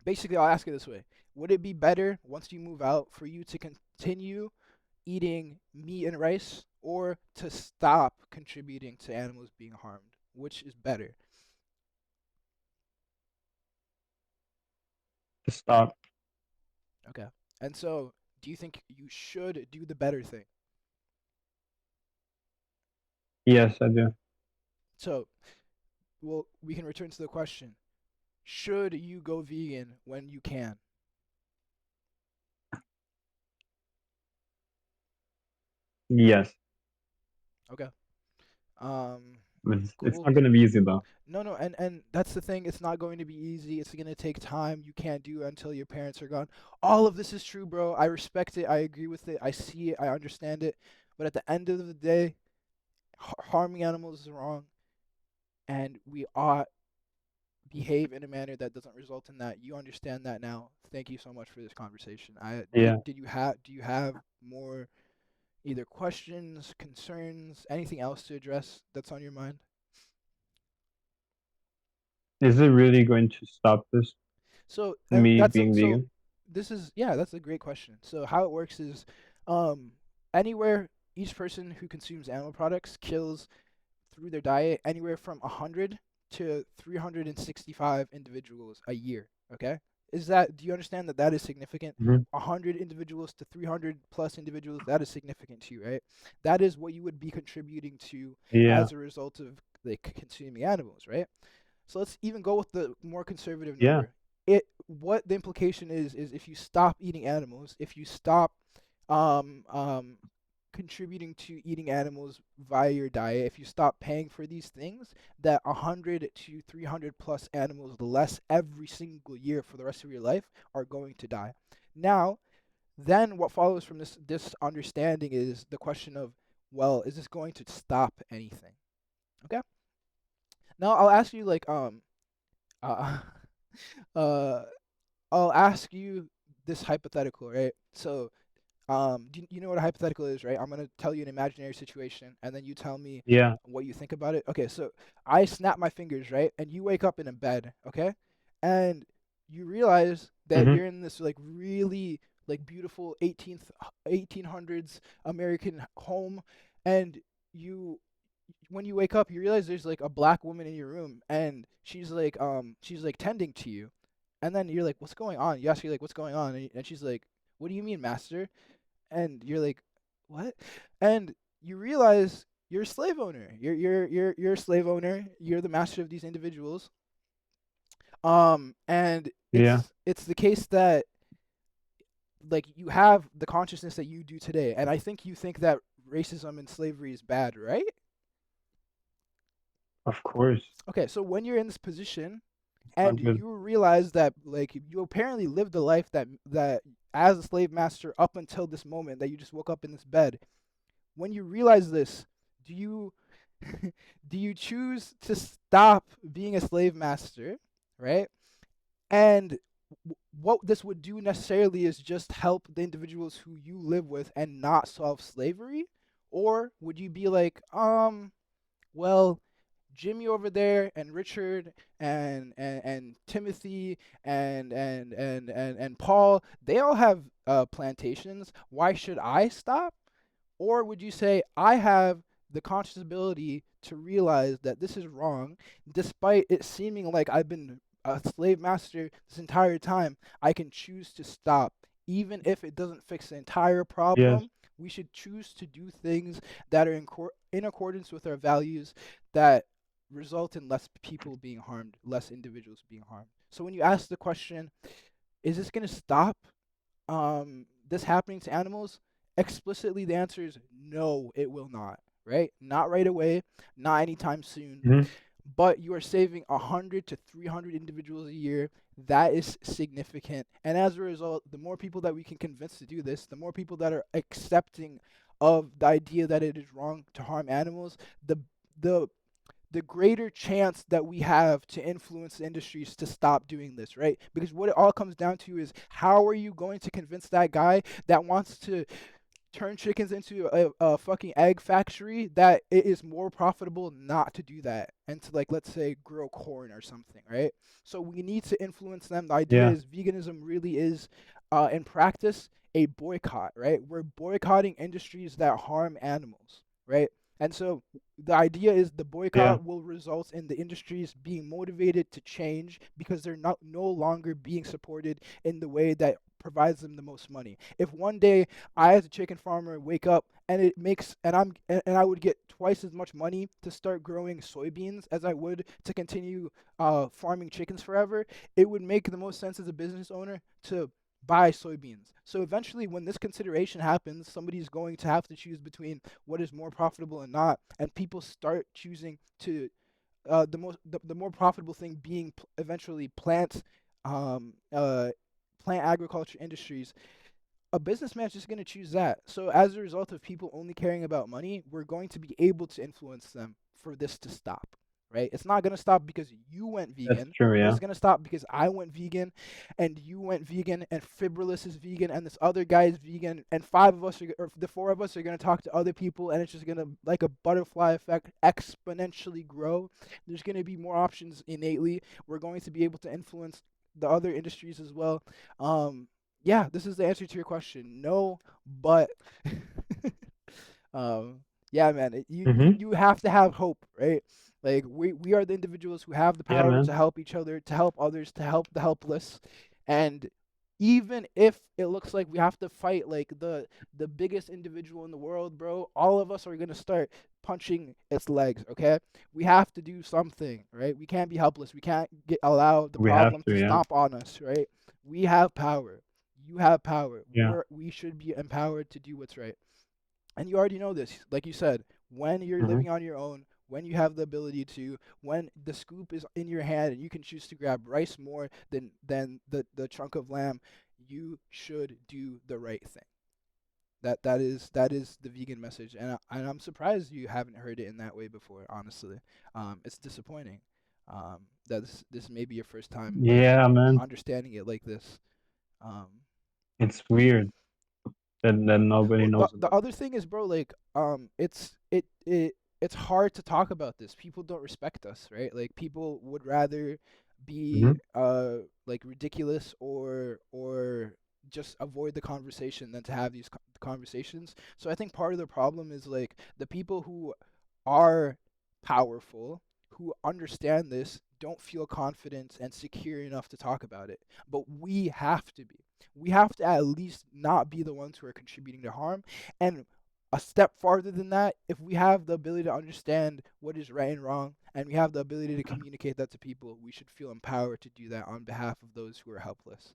basically I'll ask it this way. Would it be better once you move out for you to continue eating meat and rice, or to stop contributing to animals being harmed? Which is better?
To stop.
Okay. And so, do you think you should do the better thing?
Yes, I do.
So, well, we can return to the question. Should you go vegan when you can?
Yes.
Okay.
But it's
Cool.
not gonna be easy though.
No, and that's the thing. It's not going to be easy. It's going to take time. You can't do it until your parents are gone. All of this is true, bro. I respect it. I agree with it. I see it. I understand it. But at the end of the day, harming animals is wrong, and we ought behave in a manner that doesn't result in that. You understand that now. Thank you so much for this conversation.
Yeah.
Do you have more either questions, concerns, anything else to address that's on your mind?
Is it really going to stop this?
So
Me
that's
being
so
vegan?
this is that's a great question. So how it works is anywhere each person who consumes animal products kills through their diet anywhere from 100 to 365 individuals a year, okay? Do you understand that is significant?
Mhm.
100 individuals to 300 plus individuals, that is significant to you, right? That is what you would be contributing to
Yeah.
as a result of like consuming animals, right? So let's even go with the more conservative
Yeah.
number. What the implication is if you stop eating animals, if you stop contributing to eating animals via your diet, if you stop paying for these things, that 100 to 300 plus animals less every single year for the rest of your life are going to die. Now, then what follows from this understanding is the question of, well, is this going to stop anything? Okay. Now I'll ask you like uh I'll ask you this hypothetical, right? So do you know what a hypothetical is, right? I'm gonna tell you an imaginary situation, and then you tell me
Yeah.
what you think about it. Okay, so I snap my fingers, right? And you wake up in a bed, okay? And you realize that
Mhm.
you're in this like really like beautiful 1800s American home, and you when you wake up, you realize there's like a black woman in your room, and she's like tending to you, and then you're like, what's going on? You ask her like, what's going on, and she's like, what do you mean, master? And you're like, what? And you realize you're a slave owner. You're a slave owner. You're the master of these individuals. And
Yeah.
it's the case that like you have the consciousness that you do today, and I think you think that racism and slavery is bad, right?
Of course.
Okay, so when you're in this position and
good.
you realize that like you apparently lived a life that as a slave master up until this moment that you just woke up in this bed, when you realize this, do you do you choose to stop being a slave master, right? And what this would do necessarily is just help the individuals who you live with and not solve slavery? Or would you be like, well, Jimmy over there and Richard and Timothy and Paul, they all have plantations. Why should I stop? Or would you say I have the conscious ability to realize that this is wrong, despite it seeming like I've been a slave master this entire time? I can choose to stop, even if it doesn't fix the entire problem.
Yes.
We should choose to do things that are in accordance with our values that result in less people being harmed, less individuals being harmed. So when you ask the question, is this going to stop this happening to animals? Explicitly, the answer is no, it will not, right? Not right away, not anytime soon.
Mhm.
But you are saving 100 to 300 individuals a year. That is significant. And as a result, the more people that we can convince to do this, the more people that are accepting of the idea that it is wrong to harm animals, the greater chance that we have to influence the industries to stop doing this, right? Because what it all comes down to is, how are you going to convince that guy that wants to turn chickens into a fucking egg factory that it is more profitable not to do that and to, like, let's say grow corn or something, right? So we need to influence them. The idea
Yeah.
is veganism really is in practice a boycott, right? We're boycotting industries that harm animals, right? And so the idea is the boycott will result in the industries being motivated to change because they're not no longer being supported in the way that provides them the most money. If one day I as a chicken farmer wake up and it makes and I would get twice as much money to start growing soybeans as I would to continue farming chickens forever, it would make the most sense as a business owner to buy soybeans. So eventually when this consideration happens, somebody's going to have to choose between what is more profitable and not, and people start choosing to the more profitable thing being eventually plant agriculture industries. A businessman's just going to choose that. So as a result of people only caring about money, we're going to be able to influence them for this to stop. Right? It's not going to stop because you went vegan.
That's true, yeah.
It's going to stop because I went vegan and you went vegan and Fibrillus is vegan and this other guy is vegan and the four of us are going to talk to other people and it's just going to, like a butterfly effect, exponentially grow. There's going to be more options innately. We're going to be able to influence the other industries as well. Yeah, this is the answer to your question. No, but yeah, man, you have to have hope, right? Like we are the individuals who have the power to help each other, to help others, to help the helpless. And even if it looks like we have to fight like the biggest individual in the world, bro, all of us are going to start punching its legs, okay? We have to do something, right? We can't be helpless. We can't allow the problem to stomp on us, right? We have power. You have power.
Yeah.
We should be empowered to do what's right. And you already know this. Like you said, when you're living on your own, when you have the ability to, when the scoop is in your hand and you can choose to grab rice more than the chunk of lamb, you should do the right thing. That is the vegan message, and I'm surprised you haven't heard it in that way before. Honestly, it's disappointing that this may be your first time understanding it like this.
It's weird that nobody knows.
The other thing is, bro, like it's hard to talk about this. People don't respect us, right? Like people would rather be like ridiculous or just avoid the conversation than to have these conversations. So I think part of the problem is like the people who are powerful, who understand this, don't feel confident and secure enough to talk about it. But we have to be. We have to at least not be the ones who are contributing to harm. And a step farther than that, if we have the ability to understand what is right and wrong, and we have the ability to communicate that to people, we should feel empowered to do that on behalf of those who are helpless.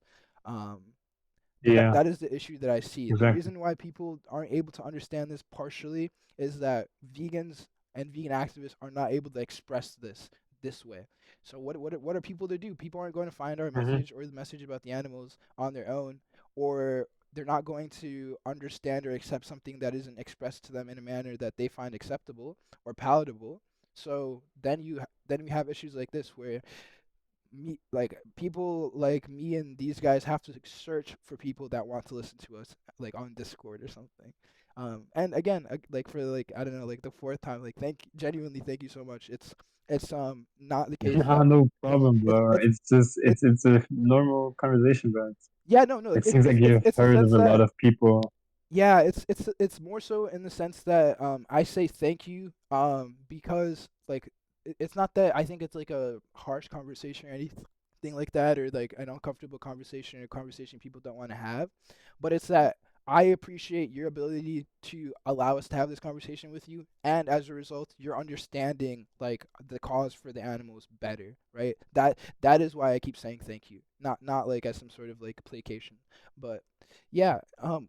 That is the issue that I see.
Exactly.
The reason why people aren't able to understand this partially is that vegans and vegan activists are not able to express this way. So what are people to do? People aren't going to find our message or the message about the animals on their own, or they're not going to understand or accept something that isn't expressed to them in a manner that they find acceptable or palatable. So then we have issues like this where people like me and these guys have to search for people that want to listen to us, like on Discord or something. And again, like for like I don't know, like the fourth time, like genuinely thank you so much. It's not the case.
No problem, bro. It's a normal conversation, but it seems like you've heard of a lot of people.
Yeah, it's more so in the sense that I say thank you because like it's not that I think it's like a harsh conversation or anything like that, or like an uncomfortable conversation or a conversation people don't want to have, but it's that I appreciate your ability to allow us to have this conversation with you, and as a result, you're understanding like the cause for the animals better, right? That is why I keep saying thank you, not like as some sort of like placation, but yeah.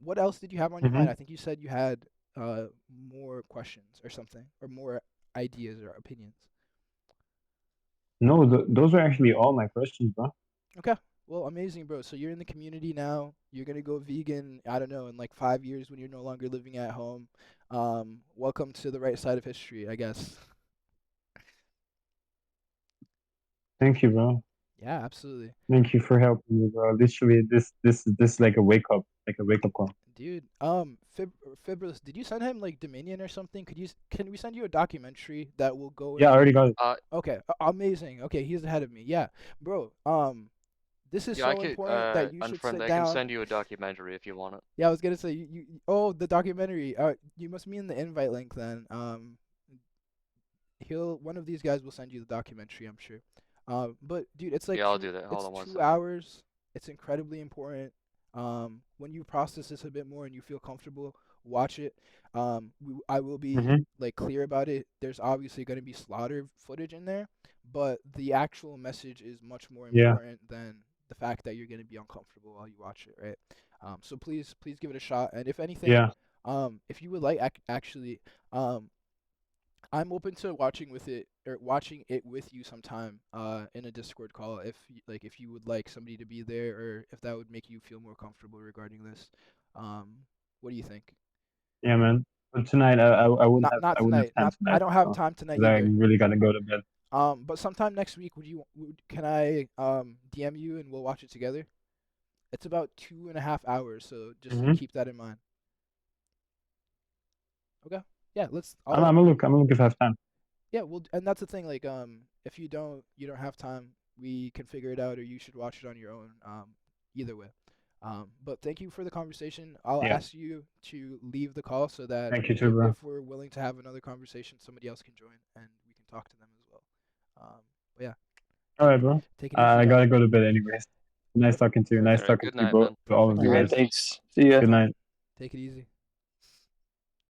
What else did you have on your mind? I think you said you had more questions or something, or more ideas or opinions.
No, those are actually all my questions, bro.
Okay. Well, amazing, bro. So you're in the community now. You're gonna go vegan, I don't know, in like 5 years when you're no longer living at home. Welcome to the right side of history, I guess.
Thank you, bro.
Yeah, absolutely.
Thank you for helping me, bro. Literally, this is like a wake up call.
Dude, Fibrillus, did you send him like Dominion or something? Can we send you a documentary that will go?
Yeah, I already got it.
Okay, amazing. Okay, he's ahead of me. Yeah, bro. This is
Yeah,
so
I could,
important that you should
unfriend,
sit
I
down.
can send you a documentary if you want it.
Yeah, I was gonna say oh, the documentary. You must mean the invite link then. One of these guys will send you the documentary, I'm sure. But dude, it's like
Yeah, I'll do that. Hold
it's
on one
2
second.
hours. It's incredibly important. When you process this a bit more and you feel comfortable, watch it. I will be
Mhm.
like clear about it. There's obviously going to be slaughter footage in there, but the actual message is much more
Yeah.
important than the fact that you're going to be uncomfortable while you watch it, right? So please give it a shot. And if anything,
Yeah.
if you would like, actually, I'm open to watching it with you sometime in a Discord call if you would like somebody to be there, or if that would make you feel more comfortable regarding this. What do you think?
Yeah, man. But tonight I wouldn't have
Not
I wouldn't
tonight.
have time
Not
tonight.
I don't have
so,
time tonight
'cause I
either.
really gotta go to bed.
But sometime next week, can I DM you and we'll watch it together? It's about 2.5 hours, so just
Mhm.
keep that in mind. Okay. Yeah,
I'm gonna look if I have time.
Yeah, well, and that's the thing. Like, if you don't have time, we can figure it out, or you should watch it on your own. Either way. But thank you for the conversation. I'll
Yeah.
ask you to leave the call so that
Thank you too, bro.
if we're willing to have another conversation, somebody else can join and we can talk to them as well. But yeah,
All right, bro.
take it easy.
I
guys.
gotta go to bed anyways. Nice talking to you. Nice
Alright,
talking
good
to you
night,
both.
man.
To all of you
All right,
guys.
thanks. See ya.
Good night.
Take it easy.